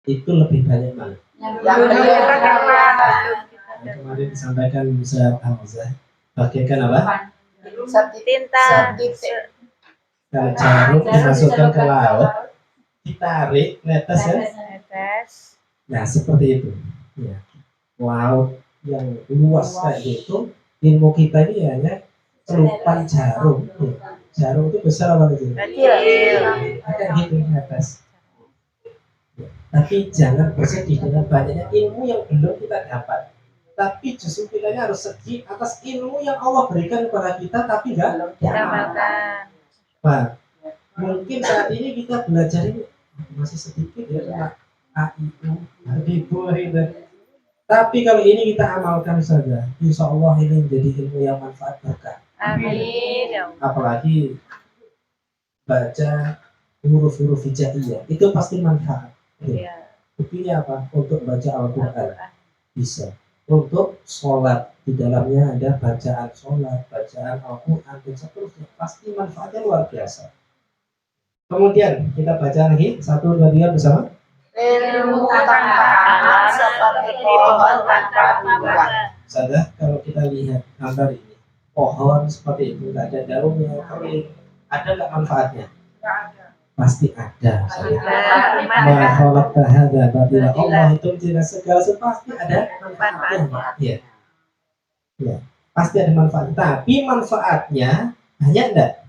itu lebih banyak mana? Yang kemarin disampaikan Ustaz Hamzah, bagaikan apa? Tinta. Kalau jarum dimasukkan ke laut, ditarik, netes ya? Nah seperti itu. Ya. Laut yang luas kayak gitu, ilmu kita ini hanya celupan jarum. Ya. Jarum itu besar apa kecil? Kecil. Kayak gitu netes. Ya. Tapi jangan bersedih dengan banyaknya ilmu yang belum kita dapat. Tapi justru kita harus sedih atas ilmu yang Allah berikan kepada kita, tapi nggak diamalkan. Nah, mungkin saat ini kita belajar ini masih sedikit ya tentang AIU, Habibur itu. Tapi kalau ini kita amalkan saja, insya Allah ini menjadi ilmu yang manfaat berkah. Amin. Apalagi baca huruf-huruf hijaiyah itu pasti manfaat. Ya. Buktinya apa? Untuk baca Al-Quran bisa. Untuk sholat di dalamnya ada bacaan sholat, bacaan Al-Quran dan seterusnya, pasti manfaatnya luar biasa. Kemudian kita baca lagi 1, 2, 3 bersama. Ilmu tanpa amal seperti pohon tanpa buah. Sadah, kalau kita lihat gambar ini, pohon seperti itu nggak ada daunnya, kering, ada nggak manfaatnya? Pasti ada. Makhluk tahada bila Allah itu tidak segala pasti ada manfaatnya. Ya. Ya, pasti ada manfaat. Tapi manfaatnya banyak enggak?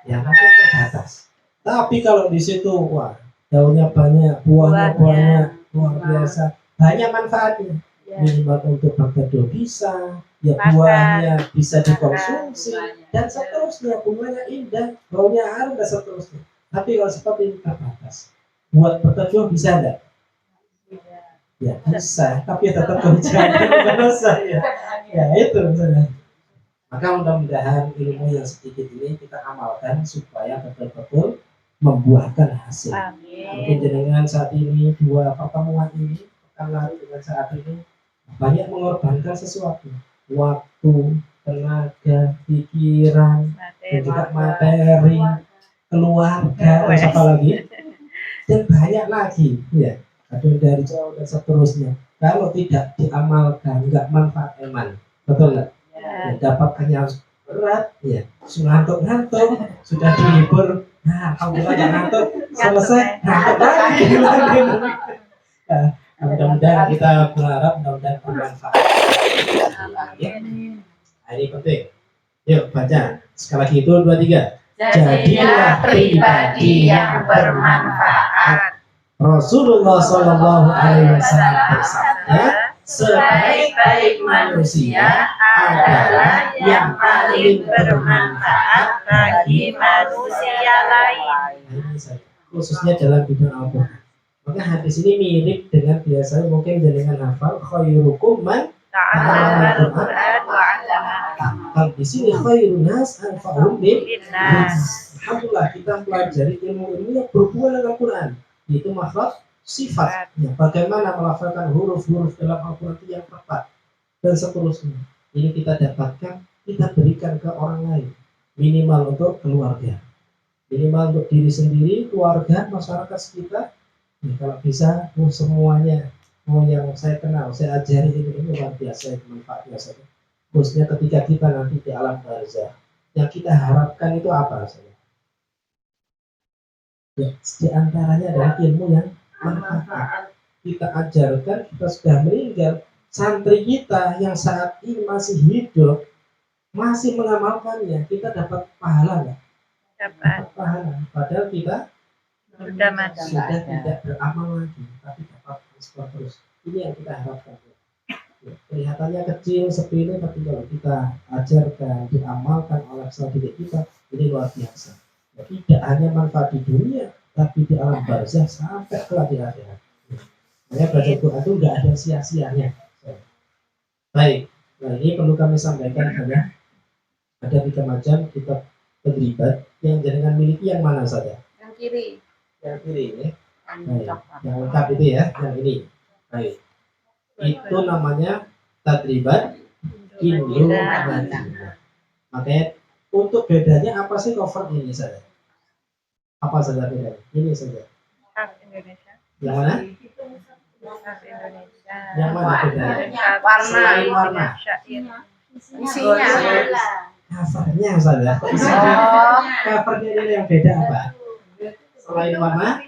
Ya, mungkin terbatas. Tapi kalau di situ wah, daunnya banyak, buahnya banyak, luar biasa, banyak manfaatnya. Minimal untuk berteduh bisa, ya buahnya bisa dikonsumsi dan seterusnya, bunganya indah, baunya harum dan seterusnya. Tapi kalau seperti ini terbatas. Buat berteduh bisa enggak? Ya bisa, tapi tetap kerjaan bukan saya. Ya itu misalnya. Maka mudah-mudahan ilmu yang sedikit ini kita amalkan supaya betul-betul membuahkan hasil. Amin. Mungkin dengan saat ini 2 pertemuan ini akan lalu dengan saat ini banyak mengorbankan sesuatu, waktu, tenaga, pikiran, dan juga materi, keluarga, dan apa lagi, dan banyak lagi, ya. Ada dari jauh dan seterusnya. Kalau tidak diamalkan, nggak manfaat eman, betul nggak? Ya, dapatkannya berat, ya. Sudah ngantuk, sudah dihibur, nah, alhamdulillah nggak ngantuk, selesai, ngantuk lagi. Nah, mudah-mudahan kita berharap mudah-mudahan bermanfaat. Ya. Nah, ini penting. Yuk baca sekali lagi itu 2, 3. Jadilah pribadi yang bermanfaat. Rasulullah Shallallahu Alaihi Wasallam bersabda, sebaik-baik manusia adalah yang paling bermanfaat bagi manusia lain. Khususnya dalam bidang Al-Quran. Maka hadis ini mirip dengan biasanya mungkin dengan hafal khairukum man ta'allama al-Quran wa 'allama. Di sini khairun nas anfa'uhum lin-nas. Alhamdulillah kita pelajari ilmu-ilmu yang berhubungan dengan Al-Quran. Itu makhluk sifat, ya, bagaimana melafalkan huruf-huruf dalam Al-Quran itu yang tepat dan seterusnya. Ini kita dapatkan, kita berikan ke orang lain, minimal untuk keluarga, minimal untuk diri sendiri, keluarga, masyarakat sekitar. Ya, kalau bisa semuanya, mau yang saya kenal, saya ajari ini luar biasa manfaatnya saja. Khususnya ketika kita nanti di alam barzah, yang kita harapkan itu apa saja? Ya, di antaranya adalah ilmu yang manfaat. Kita ajarkan, kita sudah meninggal, santri kita yang saat ini masih hidup, masih mengamalkannya, kita dapat pahala nggak? Dapat pahala. Padahal kita sudah tidak beramal lagi, tapi dapat terus. Ini yang kita harapkan. Ya, kelihatannya kecil, sepele, tapi kalau kita ajarkan, diamalkan oleh didik kita, ini luar biasa. Ya, tidak hanya manfaat di dunia, tapi di alam barzah sampai kelak di akhirat. Makanya baca Quran itu nggak ada sia-sianya. Baik, nah ini perlu kami sampaikan hanya ada 3 macam kitab tadribat yang jenengan miliki yang mana saja? Yang kiri. Yang kiri ya. Baik, yang lengkap itu ya, yang ini. Baik, itu namanya tadribat Hindu Madinah. Makanya untuk bedanya apa sih cover ini saja? Apa saja bedanya? Ini saja. Indonesia. Yang mana? Mushaf Indonesia. Yang mana bedanya? Warna. Selain warna. Syair. Isinya. Covernya saja. Oh. Covernya ini yang beda apa? Selain warna,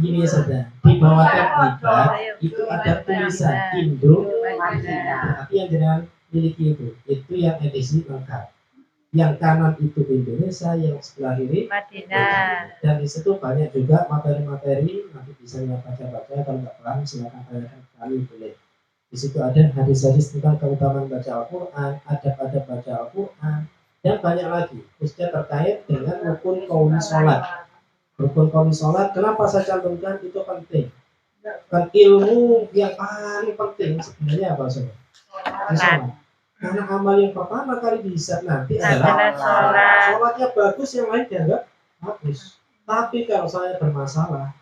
gini saja. Di bawah terlibat itu ada tulisan Indo. Tapi yang jangan miliki itu yang edisi lengkap. Yang kanan itu Indonesia, yang sebelah kiri Madinah. dan di situ banyak juga materi-materi, nanti bisa baca-baca, kalau nggak paham silakan tanyakan ke kami, boleh. Di situ ada hadis-hadis tentang keutamaan baca Al-Quran, adab-adab baca Al-Quran, dan banyak lagi, khususnya terkait dengan rukun qauli sholat. Rukun qauli sholat, kenapa saya cantumkan itu penting? Kan ilmu yang paling penting sebenarnya apa saudara? Di sholat. Karena amal yang pertama kali bisa nanti adalah sholat. sholatnya bagus, yang lain dianggap bagus. Tapi kalau saya bermasalah,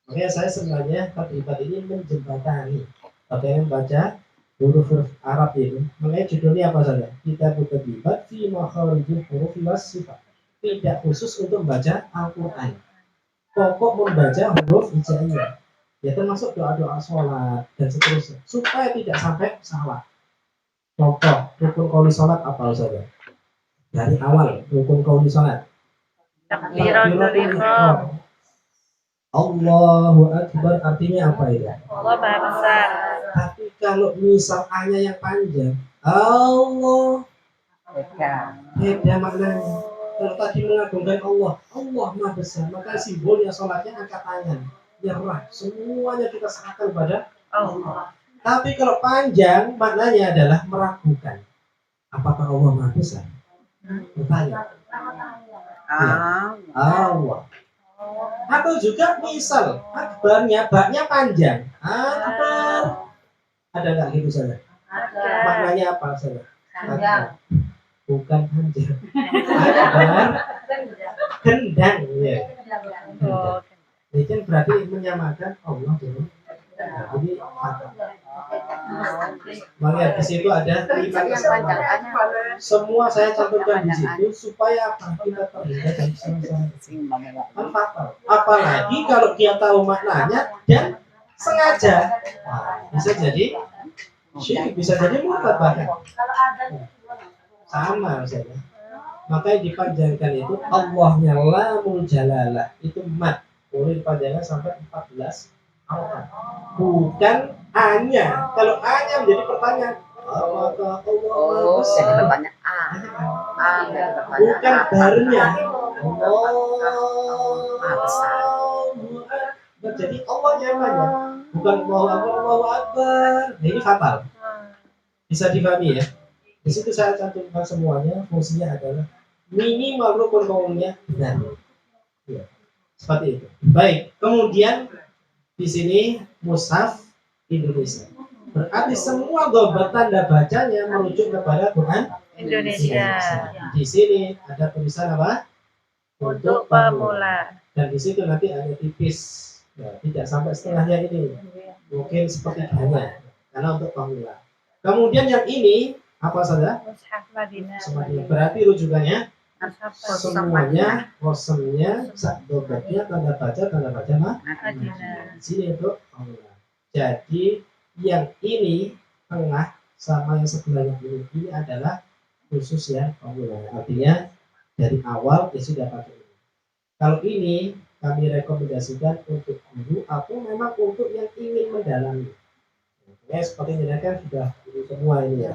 makanya saya sebenarnya terlibat ini menjembatani. Bagaimana baca huruf-huruf Arab ini. Makanya judulnya apa saja? Kita terlibat fi makharijil huruf was sifat. Tidak khusus untuk membaca Al-Quran. Pokok membaca huruf hijaiyah. Ya termasuk doa-doa sholat dan seterusnya. Supaya tidak sampai salah. Contoh, rukun qauli sholat apa saja? Dari awal, rukun qauli sholat. Takbiratul ihram. Allahu Akbar artinya apa itu? Allah Maha Besar. Tapi kalau misal A-nya yang panjang, Allah beda maknanya. Kalau tadi mengagungkan Allah, Allah Maha Besar, maka simbolnya sholatnya angkat tangan, nyerah, semuanya kita serahkan pada Allah. Tapi kalau panjang maknanya adalah meragukan. Apakah Allah Maha Besar? Bertanya. Allah. Atau juga misal akbarnya, baknya panjang. Akbar. Ada nggak gitu saja? Maknanya apa saja? Akbar. Bukan panjang. Akbar. Gendang. Ya. Oh, Ini kan berarti menyamakan Allah dengan. Jadi makanya di situ ada 5 kesalahan. Semua saya cantumkan di situ supaya apa? Kita terhindar dari kesalahan. Kan fatal. Apalagi kalau dia tahu maknanya dan sengaja, bisa jadi syirik, bisa jadi murtad bahkan. Sama saja. Makanya dipanjangkan itu Allahnya lamul jalalah itu mat, boleh dipanjangkan sampai 14 angka. Bukan A-nya. Kalau A-nya menjadi pertanyaan, apakah Allah Bertanya bukan barnya. Jadi Allahnya namanya. Bukan Allahu Akbar. Nah, ini fatal. Bisa dipahami ya. Di situ saya cantumkan semuanya. Fungsinya adalah minimal rukun qaulnya benar. Ya. Seperti itu. Baik. Kemudian di sini mushaf Indonesia. Berarti semua gambar tanda bacanya merujuk kepada Quran Indonesia. Di sini ada tulisan apa? Untuk pemula. Dan di situ nanti ada tipis. Ya, tidak sampai setengahnya ini. Mungkin sepertiganya. Karena untuk pemula. Kemudian yang ini apa saja? Mushaf Madinah. Berarti rujukannya Mushaf semuanya, kosemnya, dobernya, tanda baca Madinah. di sini untuk pemula. Jadi yang ini tengah sama yang sebelahnya ini adalah khusus yang pemula. Artinya dari awal ya sudah pakai ini. Kalau ini kami rekomendasikan untuk guru atau memang untuk yang ingin mendalami. Ya, seperti ini kan sudah ini semua ini ya.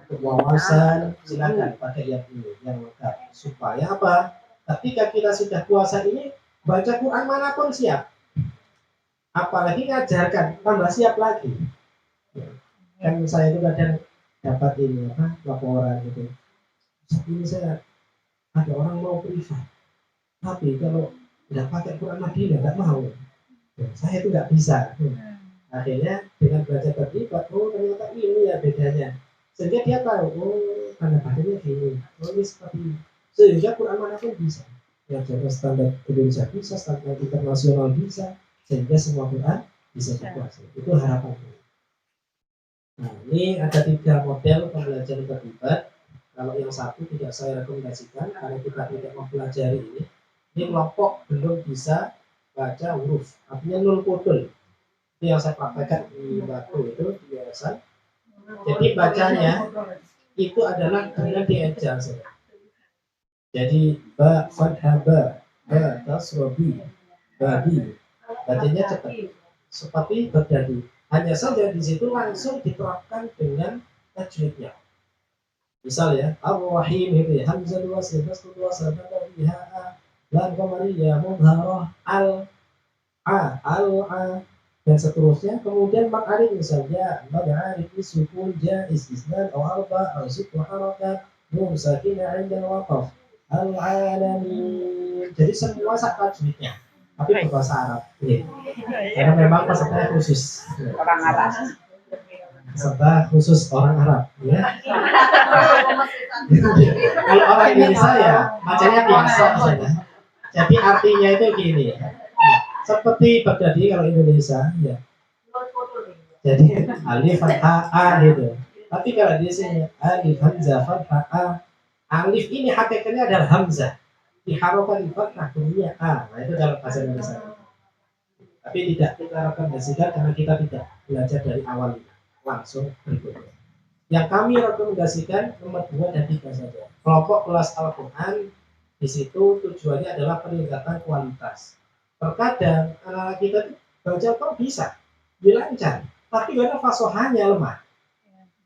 Untuk wawasan silakan pakai yang ini yang lengkap supaya apa? Ketika kita sudah puasa ini baca Quran manapun siap. Apalagi ngajarkan tambah siap lagi. Ya. Kan saya itu kadang dapat ini apa laporan gitu. Ini saya ada orang mau privat, tapi kalau nggak pakai Quran Madinah nggak mau. Ya, saya itu nggak bisa. Akhirnya dengan belajar terlibat, oh ternyata ini ya bedanya. Sehingga dia tahu, oh tanda bacanya gini, oh ini seperti ini. Sehingga Quran manapun bisa. Ya jadi standar Indonesia bisa, standar internasional bisa, sehingga semua Quran bisa dikuasai. Itu harapan. Nah ini ada 3 model pembelajaran terlibat. Kalau yang satu tidak saya rekomendasikan karena kita tidak mempelajari ini kelompok belum bisa baca huruf, artinya nul putul. Itu yang saya praktekkan di Batu itu di yayasan. Jadi bacanya itu adalah dengan dieja. Jadi ba fathah ba tasrobi babi, bacanya cepat seperti berdadi. Hanya saja di situ langsung diterapkan dengan tajwidnya. Misal ya, Ar-Rahim itu ya, Hamzah wasl, Nasr wasl, Biha, Lam Qamariyah, Mudharah, Al-A, dan seterusnya. Kemudian Ma'arif misalnya, Ma'arif sukun, Jaiz, Isnan, Arba, Al-Sukun, Harakat, Nun, Sakinah, Indah, Waqaf, Al-Alamin. Jadi semua tajwidnya, tapi berbahasa Arab. Ya. Karena memang pesertanya khusus. Orang Arab. Peserta khusus orang Arab. Ya. Kalau orang Indonesia ya bacanya biasa saja. Jadi artinya itu gini. Seperti berdadi kalau Indonesia ya. Jadi alif fathah a gitu. Tapi kalau di sini alif hamzah fathah a. Alif ini hakikatnya adalah hamzah. Diharokan fathah bunyinya a. Nah itu dalam bahasa Indonesia. Tapi tidak kita rekomendasikan karena kita tidak belajar dari awal langsung berikutnya. Yang kami rekomendasikan nomor 2 dan 3 saja. Kelompok kelas Al-Quran di situ tujuannya adalah peningkatan kualitas. Terkadang anak-anak kita baca kok bisa, lancar, tapi karena fasohanya lemah.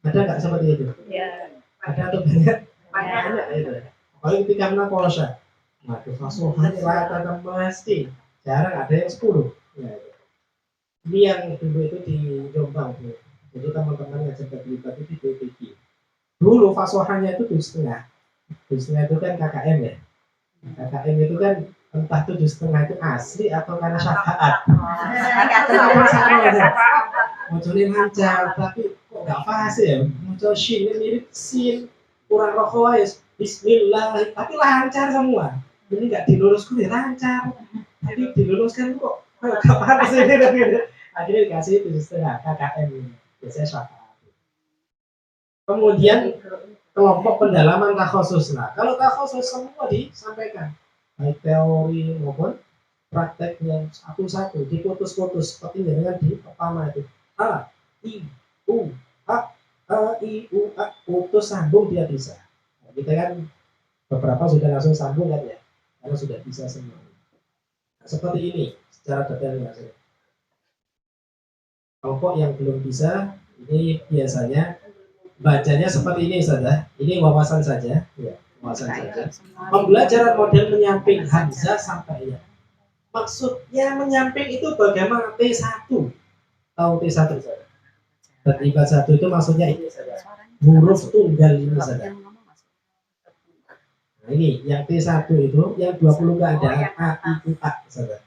Ada nggak seperti itu? Ya. Ada atau banyak? Banyak itu. Apalagi ketika menang kolosal. Nah, fasohanya rata-rata pasti jarang ada yang 10. Ya, ini yang dulu itu di Jombang. Jadi teman-teman yang sempat terlibat itu di DPG. Dulu fasohannya itu 7,5. 7,5 itu kan KKM ya. KKM itu kan entah 7,5 itu asli atau karena syafaat. Munculin lancar, tapi kok nggak fasih ya? Muncul shin, mirip sin, kurang rokok ya. Bismillah, tapi lancar semua. Ini nggak diluruskan ya lancar, tapi diluruskan kok nggak fasih ini. Akhirnya dikasih 7,5 KKM ini. Biasanya syafaat. Kemudian kelompok pendalaman takhusus. Nah, kalau takhusus semua disampaikan, baik teori maupun prakteknya satu-satu diputus-putus seperti dengan di pertama itu A, I, U, A, putus sambung dia bisa. Nah, kita kan beberapa sudah langsung sambung kan ya, karena sudah bisa semua. Nah, seperti ini secara detailnya. Kelompok yang belum bisa ini biasanya bacanya seperti ini saja. Ini wawasan saja, ya, wawasan saja. Pembelajaran model menyamping hamzah sampai ya. Maksudnya menyamping itu bagaimana T1? Tahu T1 saja. Terlibat 1 itu maksudnya ini saja. Huruf tunggal ini saja. Nah, ini yang T1 itu yang 20 keadaan A, I, U, A saja.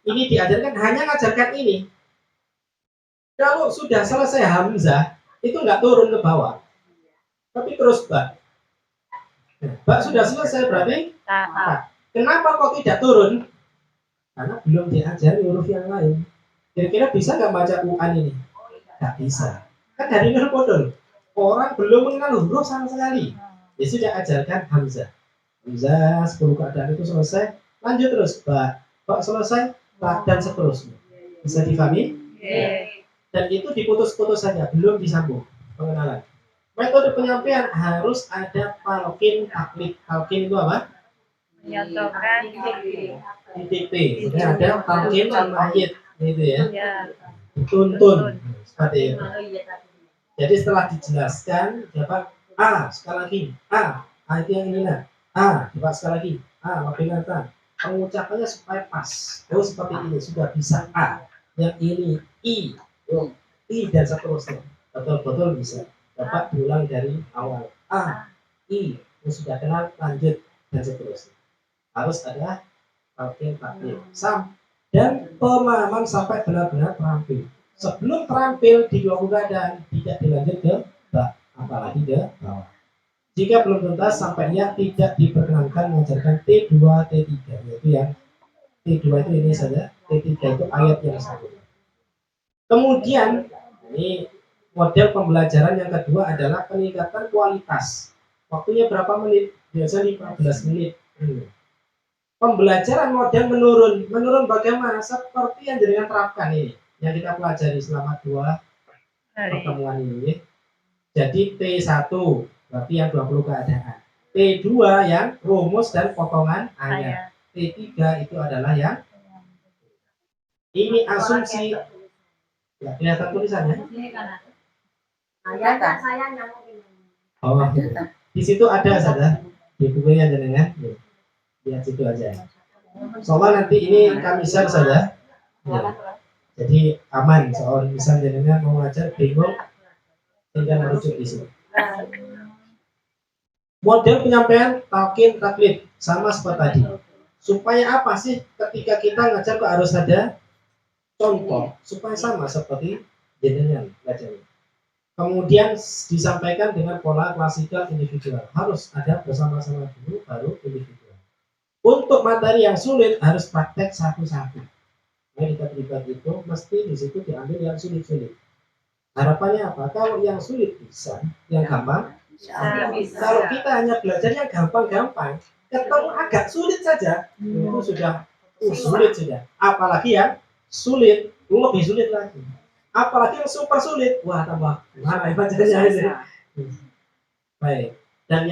Ini diajarkan hanya ngajarkan ini. Kalau sudah selesai hamzah, itu nggak turun ke bawah, tapi terus bak. Bak sudah selesai berarti tak. Kenapa kok tidak turun? Karena belum diajari huruf yang lain. Kira-kira bisa nggak baca UAN ini? Nggak bisa. Kan dari nol bodol. Orang belum mengenal huruf sama sekali. Ya sudah ajarkan hamzah. Hamzah 10 keadaan itu selesai, lanjut terus bak. Bak selesai, tak dan seterusnya. Bisa difahami? Dan itu diputus-putus saja, belum disambung pengenalan. Metode penyampaian harus ada talqin taklid. Talqin itu apa? Menyontohkan Titik T. Jadi ada talqin al-mayyit itu ya. Dituntun seperti itu. Jadi setelah dijelaskan, dapat A sekali lagi, A itu yang ini lah. A dapat sekali lagi, A mabinatan. Pengucapannya supaya pas. Oh seperti ini sudah bisa A. Yang ini I dan seterusnya. Betul-betul bisa. Dapat diulang dari awal. A, I, sudah kenal, lanjut dan seterusnya. Harus ada talqin taklid. Dan pemahaman sampai benar-benar terampil. Sebelum terampil di 20 keadaan tidak dilanjut ke bak, apalagi ke bawah. Jika belum tuntas sampainya tidak diperkenankan mengajarkan T2, T3, yaitu yang T2 itu ini saja, T3 itu ayat yang satu. Kemudian ini model pembelajaran yang kedua adalah peningkatan kualitas. Waktunya berapa menit? Biasa 15 menit. pembelajaran modern menurun bagaimana? Seperti yang jenengan terapkan ini, yang kita pelajari selama 2 pertemuan ini. Jadi T1 berarti yang 20 keadaan, T2 yang rumus dan potongan ayat, T3 itu adalah yang ini asumsi. Ya, kelihatan tulisannya? Oh, di situ ada saja di bukunya jenengan. Lihat situ aja. Soalnya nanti ini kami share saja. Ya. Jadi aman soal misalnya jenengan mau ngajar bingung, tinggal merujuk di situ. Model penyampaian talqin taklid sama seperti tadi. Supaya apa sih ketika kita ngajar kok harus ada contoh supaya sama seperti jenengan ngajarnya. Kemudian disampaikan dengan pola klasikal individual. Harus ada bersama-sama dulu baru individual. Untuk materi yang sulit harus praktek satu-satu. Nah, kita terlibat itu mesti di situ diambil yang sulit-sulit. Harapannya apa? Kalau yang sulit bisa, yang gampang bisa. Kalau kita hanya belajar yang gampang-gampang, ketemu agak sulit saja, itu sudah sulit sudah. Apalagi yang sulit, lebih sulit lagi. Apalagi yang super sulit, wah tambah mana bacanya ini. Baik,